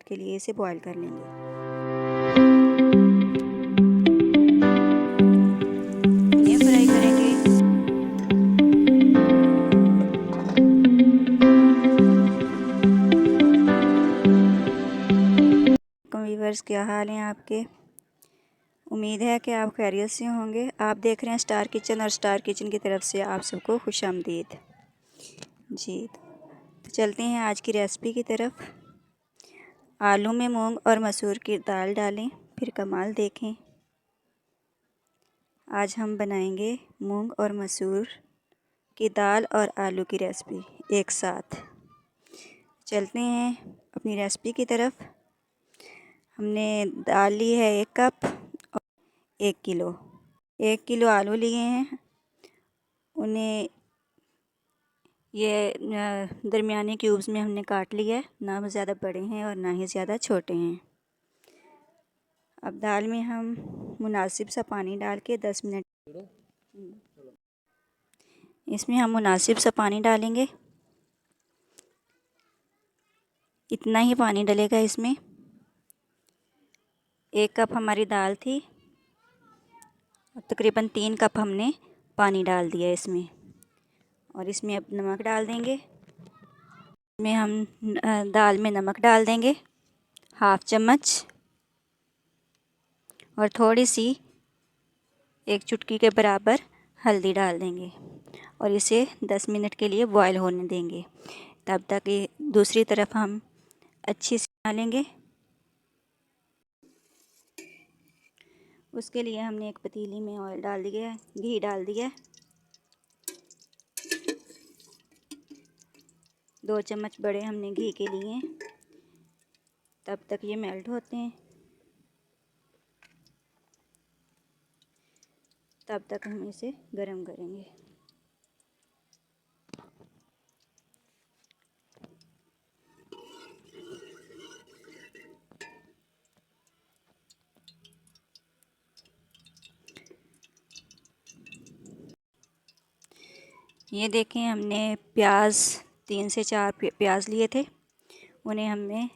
के लिए इसे बॉईल कर लेंगे। इन्हें फ्राई करेंगे। व्यूअर्स, क्या हाल हैं आपके? उम्मीद है कि आप खैरियत से होंगे। आप देख रहे हैं स्टार किचन और स्टार किचन की तरफ से आप सबको खुशामदीद। जी, तो चलते हैं आज की रेसिपी की तरफ। आलू में मूंग और मसूर की दाल डालें, फिर कमाल देखें। आज हम बनाएंगे मूंग और मसूर की दाल और आलू की रेसिपी एक साथ। चलते हैं अपनी रेसिपी की तरफ। हमने दाल ली है 1 कप और 1 किलो आलू लिए हैं। उन्हें ये दरमियाने क्यूब्स में हमने काट लिया है, ना वो ज़्यादा बड़े हैं और ना ही ज़्यादा छोटे हैं। अब दाल में हम मुनासिब सा पानी डाल के 10 मिनट इसमें हम मुनासिब सा पानी डालेंगे। इतना ही पानी डलेगा इसमें। 1 कप हमारी दाल थी, तकरीबन 3 कप हमने पानी डाल दिया इसमें। और इसमें अब नमक डाल देंगे। इसमें हम दाल में नमक डाल देंगे 1/2 चम्मच, और थोड़ी सी 1 चुटकी के बराबर हल्दी डाल देंगे और इसे 10 मिनट के लिए बॉईल होने देंगे। तब तक ये दूसरी तरफ हम अच्छी से डालेंगे। उसके लिए हमने एक पतीली में ऑयल डाल दिया है, घी डाल दिया है। 2 चम्मच बड़े हमने घी के लिए। तब तक ये मेल्ट होते हैं, तब तक हम इसे गरम करेंगे। ये देखें, हमने प्याज 3 से 4 प्याज लिए थे। उन्हें हमने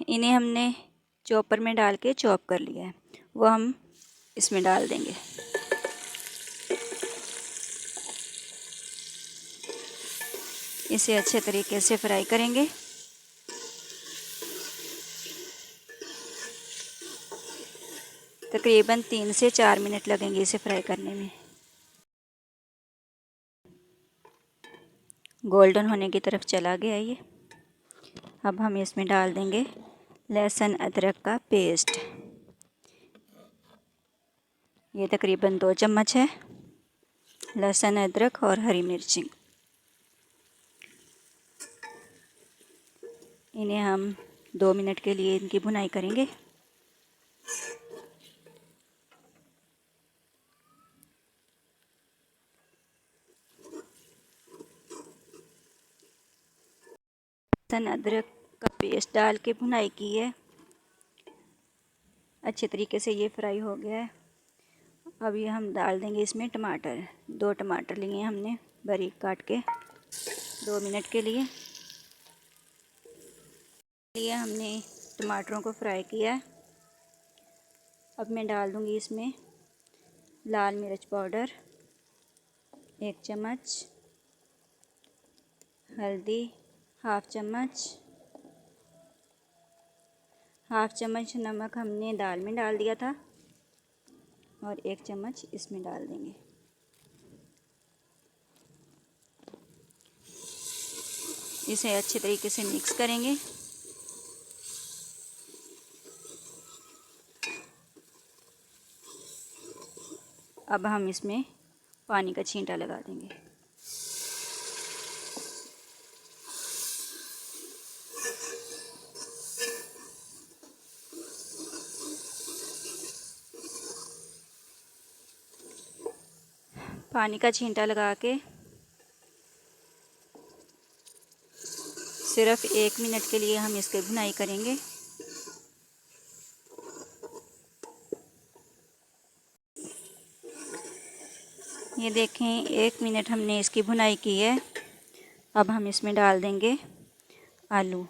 इन्हें हमने चॉपर में डाल के चॉप कर लिया है, वो हम इसमें डाल देंगे। इसे अच्छे तरीके से फ्राई करेंगे। तकरीबन 3 से 4 मिनट लगेंगे इसे फ्राई करने में। गोल्डन होने की तरफ चला गया ये। अब हम इसमें डाल देंगे लहसुन अदरक का पेस्ट। ये तकरीबन 2 चम्मच है लहसुन अदरक और हरी मिर्ची। इन्हें हम 2 मिनट के लिए इनकी भुनाई करेंगे। लहसुन अदरक का पेस्ट डाल के भुनाई की है। अच्छे तरीके से ये फ्राई हो गया है। अब ये हम डाल देंगे इसमें टमाटर। 2 टमाटर लिए हमने बारीक काट के। 2 मिनट के लिए हमने टमाटरों को फ्राई किया है। अब मैं डाल दूंगी इसमें लाल मिर्च पाउडर 1 चम्मच, हल्दी 1/2 चम्मच, 1/2 चम्मच नमक हमने दाल में डाल दिया था और 1 चम्मच इसमें डाल देंगे। इसे अच्छे तरीके से मिक्स करेंगे। अब हम इसमें पानी का छींटा लगा देंगे। पानी का छींटा लगा के सिर्फ 1 मिनट के लिए हम इसकी भुनाई करेंगे। ये देखें 1 मिनट हमने इसकी भुनाई की है। अब हम इसमें डाल देंगे आलू।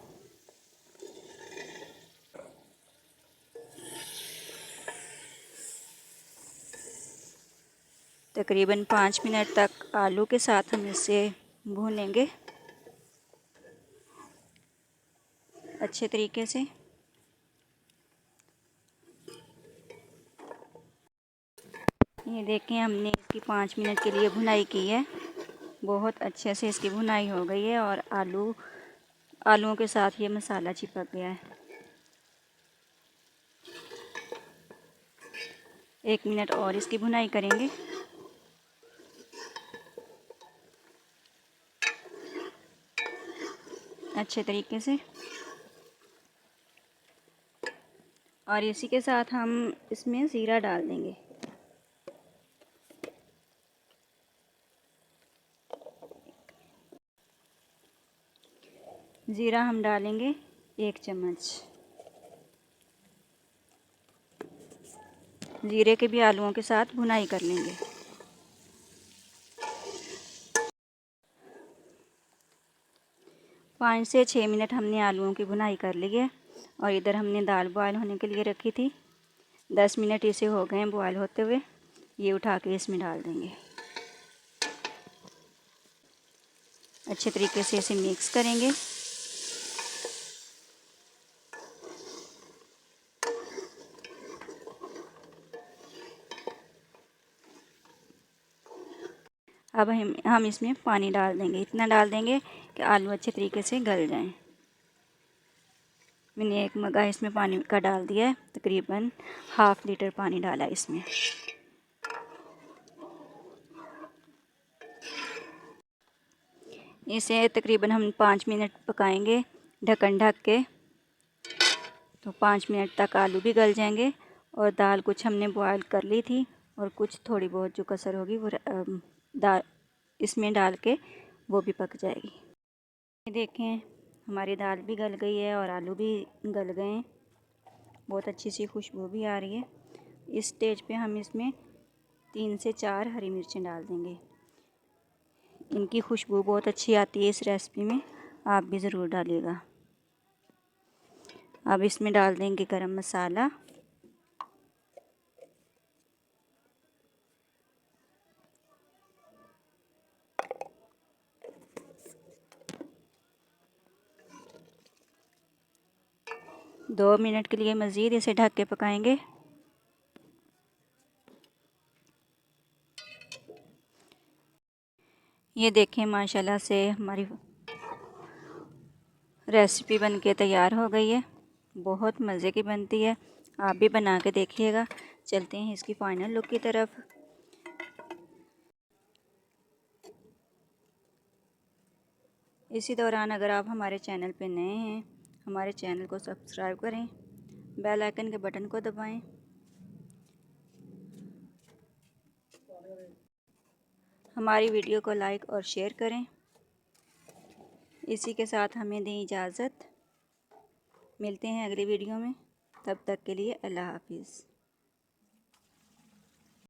तकरीबन 5 मिनट तक आलू के साथ हम इसे भूनेंगे अच्छे तरीके से। ये देखें हमने इसकी 5 मिनट के लिए भुनाई की है। बहुत अच्छे से इसकी भुनाई हो गई है और आलूओं के साथ ये मसाला चिपक गया है। 1 मिनट और इसकी भुनाई करेंगे। अच्छे तरीके से। और इसी के साथ हम इसमें ज़ीरा डाल देंगे। ज़ीरा हम डालेंगे 1 चम्मच। ज़ीरे के भी आलूओं के साथ भुनाई कर लेंगे। पाँच से 6 मिनट हमने आलूओं की भुनाई कर ली है। और इधर हमने दाल बॉयल होने के लिए रखी थी। 10 मिनट इसे हो गए हैं बॉयल होते हुए। ये उठा के इसमें डाल देंगे। अच्छे तरीके से इसे मिक्स करेंगे। अब हम इसमें पानी डाल देंगे। इतना डाल देंगे कि आलू अच्छे तरीके से गल जाएं। मैंने 1 मग्गा इसमें पानी का डाल दिया है। तकरीबन ½ लीटर पानी डाला इसमें। इसे तकरीबन हम 5 मिनट पकाएंगे ढक्कन ढक के। तो 5 मिनट तक आलू भी गल जाएंगे और दाल कुछ हमने बॉयल कर ली थी और कुछ थोड़ी बहुत जो कसर होगी वो दाल इसमें डाल के वो भी पक जाएगी। ये देखें हमारी दाल भी गल गई है और आलू भी गल गए हैं। बहुत अच्छी सी खुशबू भी आ रही है। इस स्टेज पे हम इसमें 3 से 4 हरी मिर्चें डाल देंगे। इनकी खुशबू बहुत अच्छी आती है इस रेसिपी में, आप भी ज़रूर डालिएगा। अब इसमें डाल देंगे गरम मसाला। दो मिनट के लिए मज़ीद इसे ढक के पकाएंगे। ये देखें माशाल्लाह से हमारी रेसिपी बनके तैयार हो गई है। बहुत मज़े की बनती है, आप भी बना के देखिएगा। चलते हैं इसकी फ़ाइनल लुक की तरफ। इसी दौरान अगर आप हमारे चैनल पे नए हैं, हमारे चैनल को सब्सक्राइब करें, बेल आइकन के बटन को दबाएं। हमारी वीडियो को लाइक और शेयर करें। इसी के साथ हमें दें इजाज़त। मिलते हैं अगली वीडियो में, तब तक के लिए अल्लाह हाफिज़।